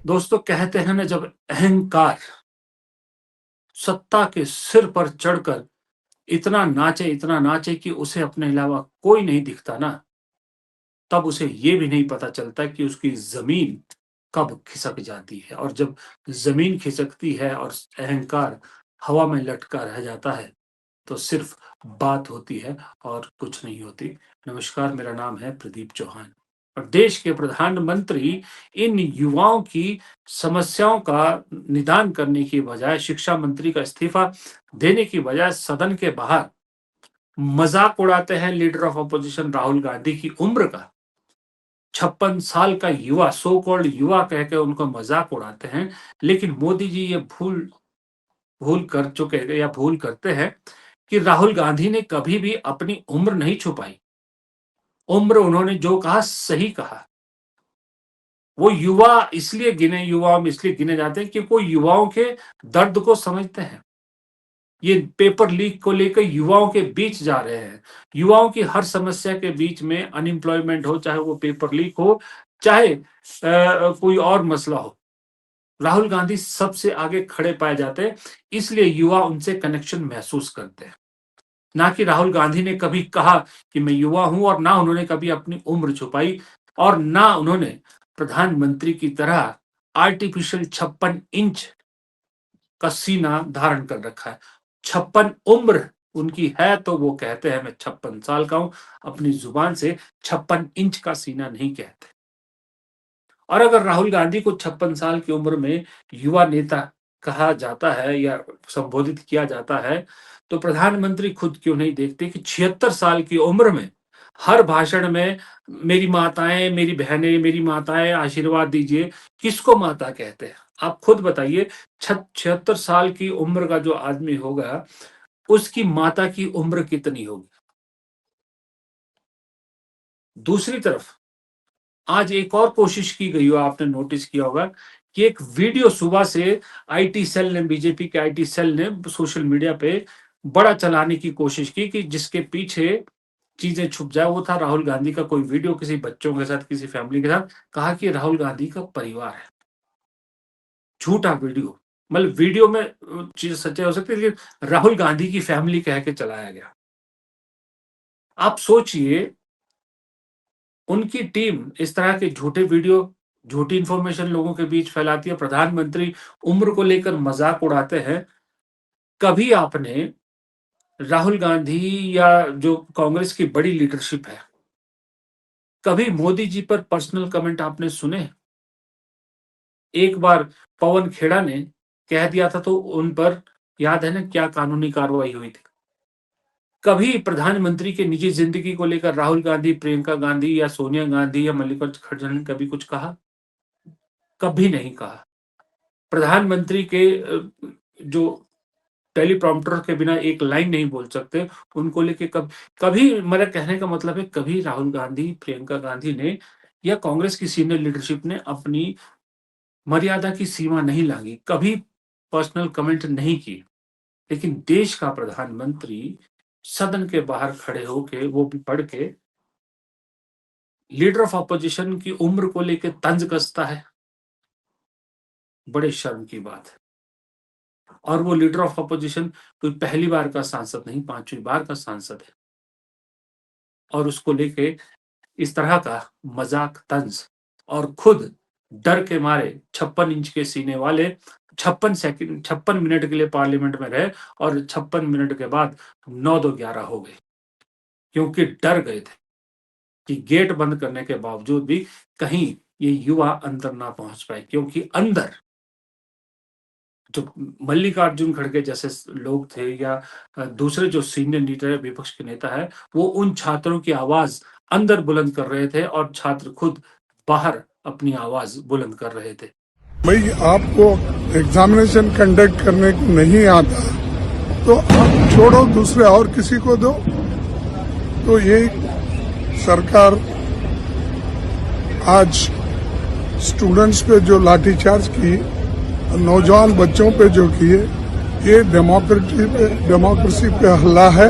दोस्तों कहते हैं ना, जब अहंकार सत्ता के सिर पर चढ़कर इतना नाचे कि उसे अपने अलावा कोई नहीं दिखता ना, तब उसे ये भी नहीं पता चलता कि उसकी ज़मीन कब खिसक जाती है। और जब ज़मीन खिसकती है और अहंकार हवा में लटका रह जाता है, तो सिर्फ बात होती है और कुछ नहीं होती। नमस्कार, मेरा नाम है प्रदीप चौहान और देश के प्रधानमंत्री इन युवाओं की समस्याओं का निदान करने की बजाय, शिक्षा मंत्री का इस्तीफा देने की बजाय सदन के बाहर मजाक उड़ाते हैं leader of opposition Rahul Gandhi की उम्र का। 56 साल का युवा, सो कॉल्ड युवा कह के उनको मजाक उड़ाते हैं। लेकिन मोदी जी ये भूल भूल कर चुके या भूल करते हैं कि राहुल गांधी ने कभी भी अपनी उम्र नहीं छुपाई। उम्र उन्होंने जो कहा सही कहा। वो युवाओं में इसलिए गिने जाते हैं कि वो युवाओं के दर्द को समझते हैं। ये पेपर लीक को लेकर युवाओं के बीच जा रहे हैं। युवाओं की हर समस्या के बीच में, अनएम्प्लॉयमेंट हो, चाहे वो पेपर लीक हो, चाहे कोई और मसला हो, राहुल गांधी सबसे आगे खड़े पाए जाते हैं। इसलिए युवा उनसे कनेक्शन महसूस करते हैं। ना कि राहुल गांधी ने कभी कहा कि मैं युवा हूं, और ना उन्होंने कभी अपनी उम्र छुपाई, और ना उन्होंने प्रधानमंत्री की तरह आर्टिफिशियल 56 इंच का सीना धारण कर रखा है। 56 उम्र उनकी है तो वो कहते हैं मैं 56 साल का हूं। अपनी जुबान से 56 इंच का सीना नहीं कहते। और अगर राहुल गांधी को 56 साल की उम्र में युवा नेता कहा जाता है या संबोधित किया जाता है, तो प्रधानमंत्री खुद क्यों नहीं देखते कि 76 साल की उम्र में हर भाषण में मेरी माताएं, मेरी बहनें, मेरी माताएं आशीर्वाद दीजिए। किसको माता कहते हैं? आप खुद बताइए। 76 साल की उम्र का जो आदमी होगा, उसकी माता की उम्र कितनी होगी? दूसरी तरफ आज एक और कोशिश की गई हो, आपने नोटिस किया होगा कि एक वीडियो सुबह से आईटी सेल ने, बीजेपी के आईटी सेल ने सोशल मीडिया पे बड़ा चलाने की कोशिश की कि जिसके पीछे चीजें छुप जाए। वो था राहुल गांधी का कोई वीडियो किसी बच्चों के साथ, किसी फैमिली के साथ, कहा कि राहुल गांधी का परिवार है। झूठा वीडियो, मतलब वीडियो में चीज सच्चाई हो सकती है, लेकिन राहुल गांधी की फैमिली कह के चलाया गया। आप सोचिए, उनकी टीम इस तरह के झूठे वीडियो, झूठी इंफॉर्मेशन लोगों के बीच फैलाती है। प्रधानमंत्री उम्र को लेकर मजाक उड़ाते हैं। कभी आपने राहुल गांधी या जो कांग्रेस की बड़ी लीडरशिप है, कभी मोदी जी पर पर्सनल कमेंट आपने सुने? एक बार पवन खेड़ा ने कह दिया था तो उन पर याद है ना क्या कानूनी कार्रवाई हुई थी। कभी प्रधानमंत्री के निजी जिंदगी को लेकर राहुल गांधी, प्रियंका गांधी या सोनिया गांधी या मल्लिकार्जुन खड़गे ने कभी कुछ कहा? कभी नहीं कहा। प्रधानमंत्री के जो टेलीप्रॉम्प्टर के बिना एक लाइन नहीं बोल सकते, उनको लेके कभी मेरा कहने का मतलब है, कभी राहुल गांधी, प्रियंका गांधी ने या कांग्रेस की सीनियर लीडरशिप ने अपनी मर्यादा की सीमा नहीं लांघी, कभी पर्सनल कमेंट नहीं की। लेकिन देश का प्रधानमंत्री सदन के बाहर खड़े होके, वो भी पढ़ के, लीडर ऑफ अपोजिशन की उम्र को लेके तंज कसता है। बड़े शर्म की बात है। और वो लीडर ऑफ अपोजिशन कोई पहली बार का सांसद नहीं, 5वीं बार का सांसद है। और उसको लेके इस तरह का मजाक, तंज, और खुद डर के मारे 56 इंच के सीने वाले 56 मिनट के लिए पार्लियामेंट में रहे, और 56 मिनट के बाद 9-2-11 हो गए, क्योंकि डर गए थे कि गेट बंद करने के बावजूद भी कहीं ये युवा अंदर ना पहुंच पाए। क्योंकि अंदर जो मल्लिकार्जुन खड़गे जैसे लोग थे, या दूसरे जो सीनियर लीडर है, विपक्ष के नेता है, वो उन छात्रों की आवाज अंदर बुलंद कर रहे थे, और छात्र खुद बाहर अपनी आवाज बुलंद कर रहे थे। भाई, आपको एग्जामिनेशन कंडक्ट करने को नहीं आता तो आप छोड़ो, दूसरे और किसी को दो। तो ये सरकार आज स्टूडेंट्स पे जो लाठीचार्ज की, नौजवान बच्चों पे जो किए, ये डेमोक्रेसी पे हल्ला है।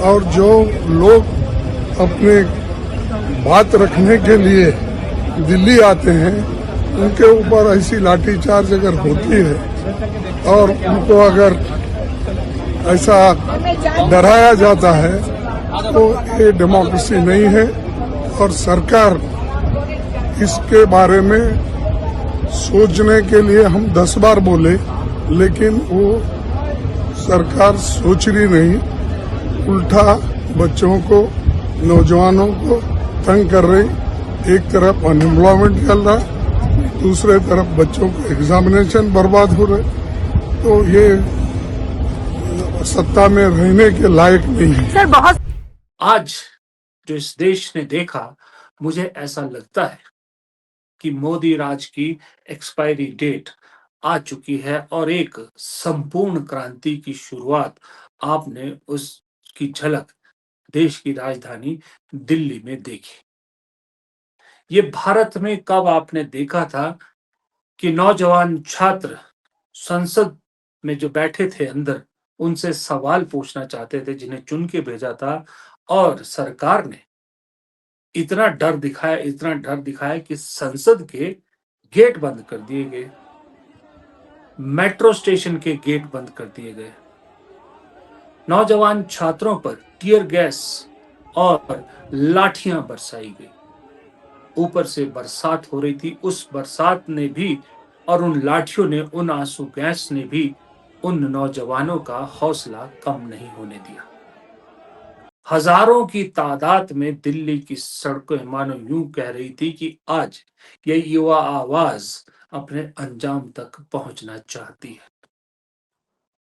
और जो लोग अपने बात रखने के लिए दिल्ली आते हैं, उनके ऊपर ऐसी लाठीचार्ज अगर होती है और उनको अगर ऐसा डराया जाता है तो ये डेमोक्रेसी नहीं है। और सरकार इसके बारे में सोचने के लिए हम 10 बार बोले, लेकिन वो सरकार सोच रही नहीं, उल्टा बच्चों को, नौजवानों को तंग कर रही। एक तरफ अनएम्प्लॉयमेंट चल रहा, दूसरे तरफ बच्चों के एग्जामिनेशन बर्बाद हो रहे। तो ये सत्ता में रहने के लायक नहीं है। सर बहुत आज जो इस देश ने देखा, मुझे ऐसा लगता है कि मोदी राज की एक्सपायरी डेट आ चुकी है और एक संपूर्ण क्रांति की शुरुआत आपने उसकी झलक देश की राजधानी दिल्ली में देखी। ये भारत में कब आपने देखा था कि नौजवान छात्र संसद में जो बैठे थे अंदर, उनसे सवाल पूछना चाहते थे जिन्हें चुन के भेजा था, और सरकार ने इतना डर दिखाया कि संसद के गेट बंद कर दिए गए, मेट्रो स्टेशन के गेट बंद कर दिए गए, नौजवान छात्रों पर टीयर गैस और लाठियां बरसाई गई। ऊपर से बरसात हो रही थी, उस बरसात ने भी और उन लाठियों ने, उन आंसू गैस ने भी उन नौजवानों का हौसला कम नहीं होने दिया। हजारों की तादाद में दिल्ली की सड़कें मानो यूं कह रही थी कि आज ये युवा आवाज अपने अंजाम तक पहुंचना चाहती है।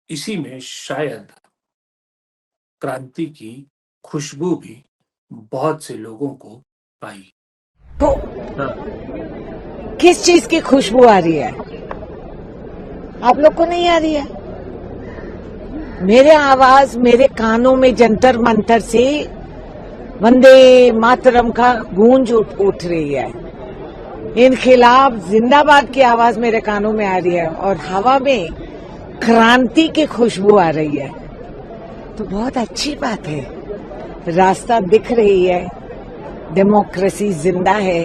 इसी में शायद क्रांति की खुशबू भी बहुत से लोगों को पाई। तो किस चीज की खुशबू आ रही है? आप लोग को नहीं आ रही है? मेरे आवाज मेरे कानों में जंतर मंतर से वंदे मातरम का गूंज उठ रही है। इनखिलाफ जिंदाबाद की आवाज मेरे कानों में आ रही है और हवा में क्रांति की खुशबू आ रही है। तो बहुत अच्छी बात है, रास्ता दिख रही है, डेमोक्रेसी जिंदा है,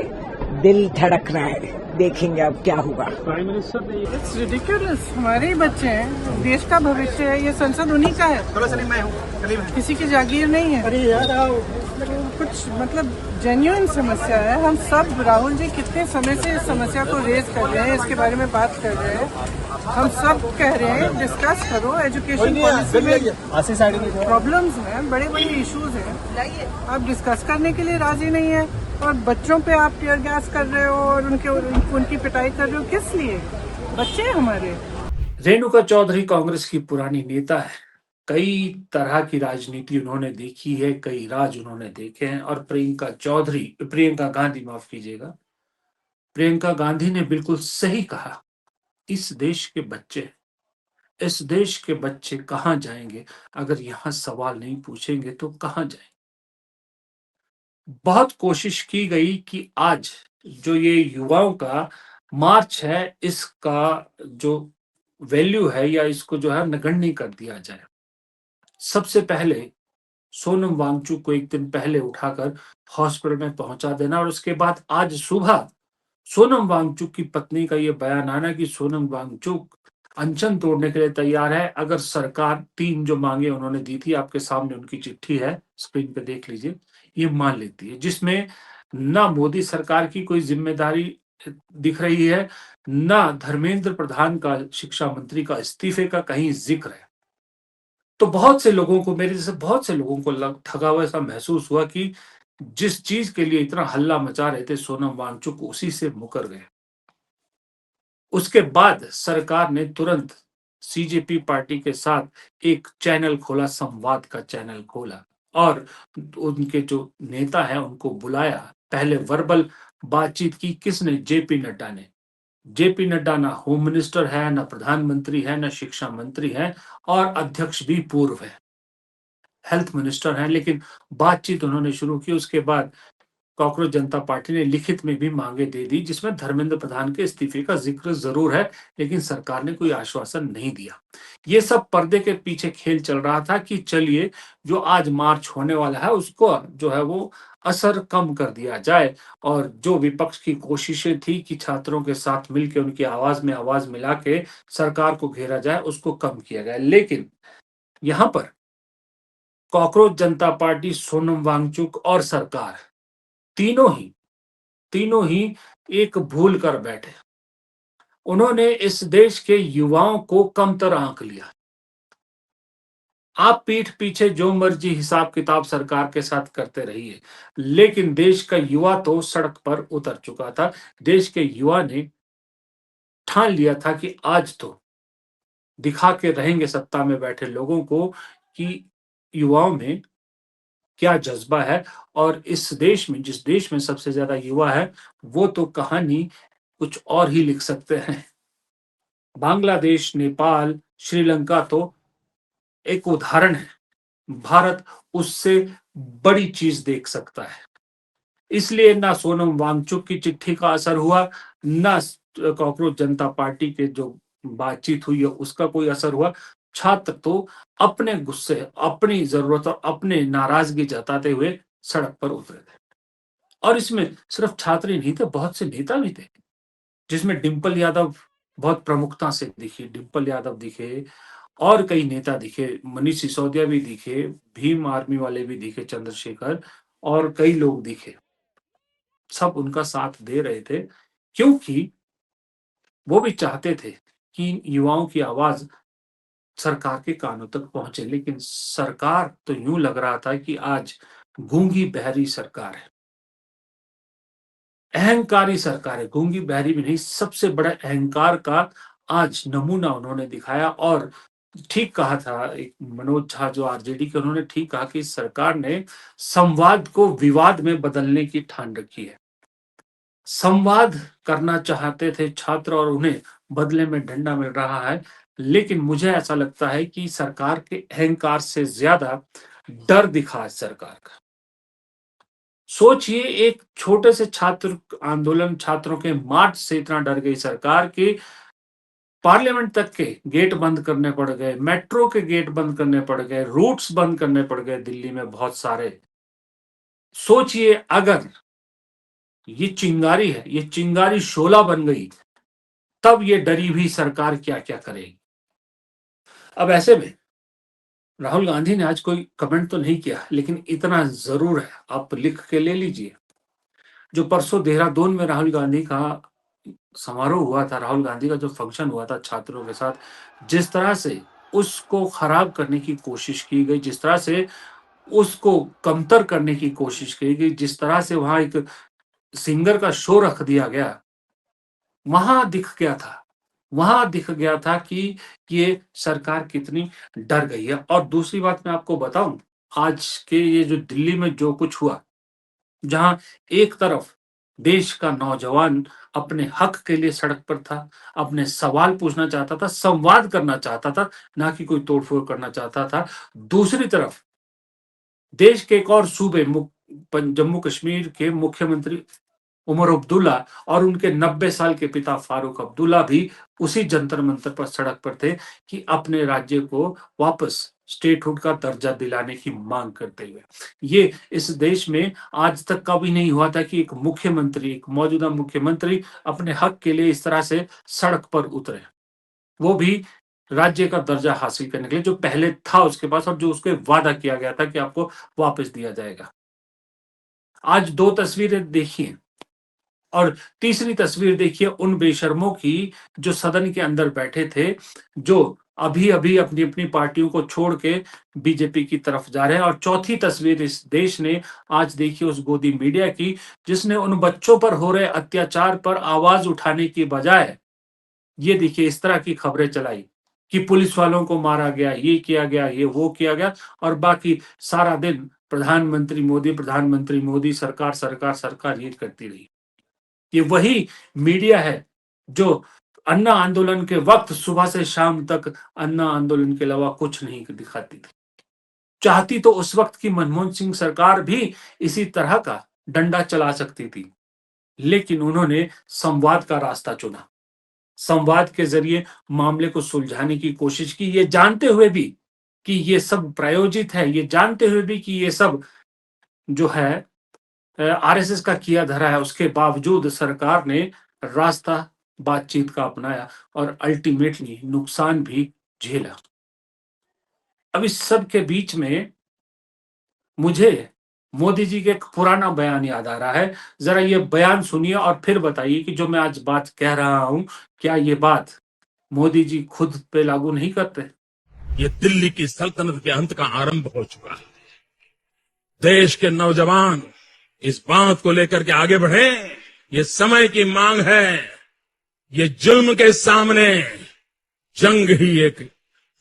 दिल धड़क रहा है। देखेंगे अब क्या होगा। It's ridiculous. हमारे ही बच्चे हैं, देश का भविष्य है, ये संसद उन्हीं का है, किसी की जागीर नहीं है। कुछ मतलब जेन्युइन समस्या है। हम सब, राहुल जी कितने समय से इस समस्या को रेज कर रहे हैं, इसके बारे में बात कर रहे हैं। हम सब कह रहे हैं डिस्कस करो, एजुकेशन पॉलिसी में प्रॉब्लम्स हैं, बड़े बड़े इश्यूज हैं, आप डिस्कस करने के लिए राजी नहीं है। और बच्चों पे आप टीयर गैस कर रहे हो और उनकी पिटाई कर रहे हो, किस लिए? बच्चे हैं हमारे। रेणुका चौधरी कांग्रेस की पुरानी नेता है, कई तरह की राजनीति उन्होंने देखी है, कई राज उन्होंने देखे हैं। और प्रियंका गांधी, माफ कीजिएगा, प्रियंका गांधी ने बिल्कुल सही कहा, इस देश के बच्चे कहां जाएंगे? अगर यहां सवाल नहीं पूछेंगे तो कहां जाएंगे? बहुत कोशिश की गई कि आज जो ये युवाओं का मार्च है, इसका जो वैल्यू है या इसको जो है नगण्य कर दिया जाए। सबसे पहले सोनम वांगचुक को एक दिन पहले उठाकर हॉस्पिटल में पहुंचा देना, और उसके बाद आज सुबह सोनम वांगचुक की पत्नी का यह बयान आना कि सोनम वांगचुक अनशन तोड़ने के लिए तैयार है अगर सरकार 3 जो मांगे उन्होंने दी थी, आपके सामने उनकी चिट्ठी है, स्क्रीन पे देख लीजिए, ये मान लेती है, जिसमें ना मोदी सरकार की कोई जिम्मेदारी दिख रही है, ना धर्मेंद्र प्रधान का, शिक्षा मंत्री का इस्तीफे का कहीं जिक्र है। तो बहुत से लोगों को, मेरे जैसे बहुत से लोगों को ठगा हुआ ऐसा महसूस हुआ कि जिस चीज के लिए इतना हल्ला मचा रहे थे सोनम वांगचुक, उसी से मुकर गए। उसके बाद सरकार ने तुरंत सीजेपी पार्टी के साथ एक चैनल खोला, संवाद का चैनल खोला, और उनके जो नेता हैं उनको बुलाया। पहले वर्बल बातचीत की किसने? जेपी नड्डा ने। जेपी नड्डा ना होम मिनिस्टर है, ना प्रधानमंत्री है, ना शिक्षा मंत्री है, और अध्यक्ष भी पूर्व है, हेल्थ मिनिस्टर हैं, लेकिन बातचीत उन्होंने शुरू की। उसके बाद कॉकरोच जनता पार्टी ने लिखित में भी मांगे दे दी, जिसमें धर्मेंद्र प्रधान के इस्तीफे का जिक्र जरूर है, लेकिन सरकार ने कोई आश्वासन नहीं दिया। ये सब पर्दे के पीछे खेल चल रहा था कि चलिए जो आज मार्च होने वाला है उसको जो है वो असर कम कर दिया जाए, और जो विपक्ष की कोशिशें थी कि छात्रों के साथ मिलकर उनकी आवाज में आवाज मिला के सरकार को घेरा जाए, उसको कम किया गया। लेकिन यहां पर कॉकरोच जनता पार्टी, सोनम वांगचुक और सरकार तीनों ही एक भूल कर बैठे। उन्होंने इस देश के युवाओं को कमतर आंक लिया। आप पीठ पीछे जो मर्जी हिसाब किताब सरकार के साथ करते रहिए, लेकिन देश का युवा तो सड़क पर उतर चुका था। देश के युवा ने ठान लिया था कि आज तो दिखा के रहेंगे सत्ता में बैठे लोगों को कि युवाओं में क्या जज्बा है, और इस देश में, जिस देश में सबसे ज्यादा युवा है, वो तो कहानी कुछ और ही लिख सकते हैं। बांग्लादेश, नेपाल, श्रीलंका तो एक उदाहरण है। भारत उससे बड़ी चीज देख सकता है। इसलिए ना सोनम वांगचुक की चिट्ठी का असर हुआ, ना कॉकरोच जनता पार्टी के जो बातचीत हुई है उसका कोई असर हुआ। छात्र तो अपने गुस्से, अपनी जरूरत और अपने नाराजगी जताते हुए सड़क पर उतरे थे। और इसमें सिर्फ छात्र ही नहीं थे, बहुत से नेता भी थे, जिसमें डिंपल यादव बहुत प्रमुखता से दिखी। डिंपल यादव दिखे और कई नेता दिखे, मनीष सिसोदिया भी दिखे, भीम आर्मी वाले भी दिखे, चंद्रशेखर और कई लोग दिखे। सब उनका साथ दे रहे थे, क्योंकि वो भी चाहते थे कि युवाओं की आवाज सरकार के कानों तक पहुंचे। लेकिन सरकार तो यूं लग रहा था कि आज गूंगी बहरी सरकार है, अहंकारी सरकार है। गूंगी बहरी भी नहीं, सबसे बड़ा अहंकार का आज नमूना उन्होंने दिखाया। और ठीक कहा था एक मनोज झा जो आरजेडी के, उन्होंने ठीक कहा कि सरकार ने संवाद को विवाद में बदलने की ठान रखी है। संवाद करना चाहते थे छात्र और उन्हें बदले में डंडा मिल रहा है। लेकिन मुझे ऐसा लगता है कि सरकार के अहंकार से ज्यादा डर दिखा सरकार का। सोचिए, एक छोटे से छात्र आंदोलन, छात्रों के मार्च से इतना डर गई सरकार कि पार्लियामेंट तक के गेट बंद करने पड़ गए, मेट्रो के गेट बंद करने पड़ गए, रूट्स बंद करने पड़ गए दिल्ली में बहुत सारे। सोचिए अगर ये चिंगारी है, ये चिंगारी शोला बन गई, तब ये डरी हुई सरकार क्या क्या करेगी। अब ऐसे में राहुल गांधी ने आज कोई कमेंट तो नहीं किया, लेकिन इतना जरूर है, आप लिख के ले लीजिए। जो परसों देहरादून में राहुल गांधी का समारोह हुआ था, राहुल गांधी का जो फंक्शन हुआ था छात्रों के साथ, जिस तरह से उसको खराब करने की कोशिश की गई, जिस तरह से उसको कमतर करने की कोशिश की गई, जिस तरह से वहां एक सिंगर का शो रख दिया गया, वहां दिख गया था कि ये सरकार कितनी डर गई है। और दूसरी बात मैं आपको बताऊं, आज के ये जो दिल्ली में जो कुछ हुआ, जहां एक तरफ देश का नौजवान अपने हक के लिए सड़क पर था, अपने सवाल पूछना चाहता था, संवाद करना चाहता था, ना कि कोई तोड़फोड़ करना चाहता था। दूसरी तरफ देश के एक और सूबे जम्मू कश्मीर के मुख्यमंत्री उमर अब्दुल्ला और उनके 90 साल के पिता फारूक अब्दुल्ला भी उसी जंतर मंतर पर सड़क पर थे कि अपने राज्य को वापस स्टेटहुड का दर्जा दिलाने की मांग करते हुए। ये इस देश में आज तक कभी नहीं हुआ था कि एक मुख्यमंत्री, एक मौजूदा मुख्यमंत्री अपने हक के लिए इस तरह से सड़क पर उतरे, वो भी राज्य का दर्जा हासिल करने के लिए, जो पहले था उसके पास और जो उसके वादा किया गया था कि आपको वापस दिया जाएगा। आज दो तस्वीरें देखिए, और तीसरी तस्वीर देखिए उन बेशर्मों की जो सदन के अंदर बैठे थे, जो अभी अभी अपनी अपनी पार्टियों को छोड़ के बीजेपी की तरफ जा रहे हैं। और चौथी तस्वीर इस देश ने आज देखी उस गोदी मीडिया की, जिसने उन बच्चों पर हो रहे अत्याचार पर आवाज उठाने की बजाय ये देखिए इस तरह की खबरें चलाई कि पुलिस वालों को मारा गया, ये किया गया, ये वो किया गया, और बाकी सारा दिन प्रधानमंत्री मोदी, सरकार सरकार सरकार ये करती रही। ये वही मीडिया है जो अन्ना आंदोलन के वक्त सुबह से शाम तक अन्ना आंदोलन के अलावा कुछ नहीं दिखाती थी। चाहती तो उस वक्त की मनमोहन सिंह सरकार भी इसी तरह का डंडा चला सकती थी, लेकिन उन्होंने संवाद का रास्ता चुना। संवाद के जरिए मामले को सुलझाने की कोशिश की, ये जानते हुए भी कि ये सब प्रायोजित है, ये जानते हुए भी कि ये सब जो है आरएसएस का किया धरा है। उसके बावजूद सरकार ने रास्ता बातचीत का अपनाया और अल्टीमेटली नुकसान भी झेला। अब इस सब के बीच में मुझे मोदी जी का एक पुराना बयान याद आ रहा है। जरा ये बयान सुनिए और फिर बताइए कि जो मैं आज बात कह रहा हूं, क्या ये बात मोदी जी खुद पे लागू नहीं करते? ये दिल्ली की सल्तनत के अंत का आरंभ हो चुका है। देश के नौजवान इस बात को लेकर के आगे बढ़े, ये समय की मांग है। ये जुल्म के सामने जंग ही एक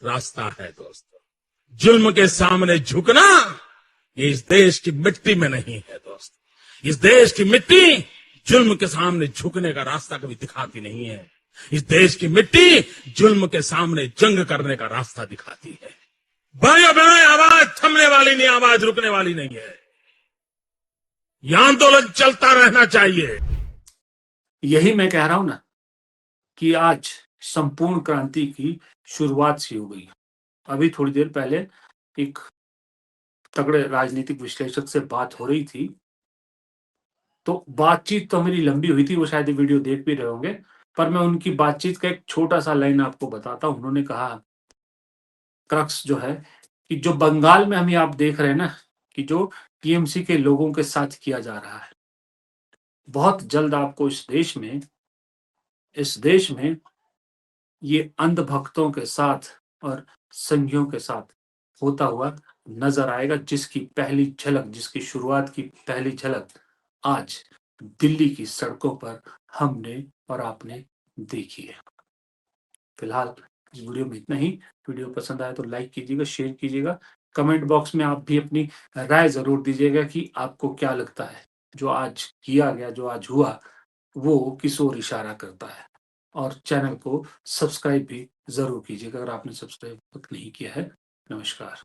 रास्ता है दोस्तों। जुल्म के सामने झुकना ये इस देश की मिट्टी में नहीं है दोस्तों। इस देश की मिट्टी जुल्म के सामने झुकने का रास्ता कभी दिखाती नहीं है। इस देश की मिट्टी जुल्म के सामने जंग करने का रास्ता दिखाती है। भाइयों बहनों, आवाज थमने वाली नहीं, आवाज रुकने वाली नहीं है। यह आंदोलन चलता रहना चाहिए। यही मैं कह रहा हूं ना कि आज संपूर्ण क्रांति की शुरुआत सी हो गई। अभी थोड़ी देर पहले एक तगड़े राजनीतिक विश्लेषक से बात हो रही थी, तो बातचीत तो मेरी लंबी हुई थी, वो शायद ये वीडियो देख भी रहे होंगे, पर मैं उनकी बातचीत का एक छोटा सा लाइन आपको बताता हूं। उन्होंने कहा क्रक्स जो है कि जो बंगाल में हम आप देख रहे हैं ना कि जो टीएमसी के लोगों के साथ किया जा रहा है, बहुत जल्द आपको इस देश में ये अंधभक्तों के साथ और संघियों के साथ होता हुआ नजर आएगा, जिसकी पहली झलक, जिसकी शुरुआत की पहली झलक आज दिल्ली की सड़कों पर हमने और आपने देखी है। फिलहाल इस वीडियो में इतना ही। वीडियो पसंद आया तो लाइक कीजिएगा, शेयर कीजिएगा। कमेंट बॉक्स में आप भी अपनी राय जरूर दीजिएगा कि आपको क्या लगता है जो आज किया गया, जो आज हुआ, वो किस ओर इशारा करता है। और चैनल को सब्सक्राइब भी जरूर कीजिएगा अगर आपने सब्सक्राइब नहीं किया है। नमस्कार।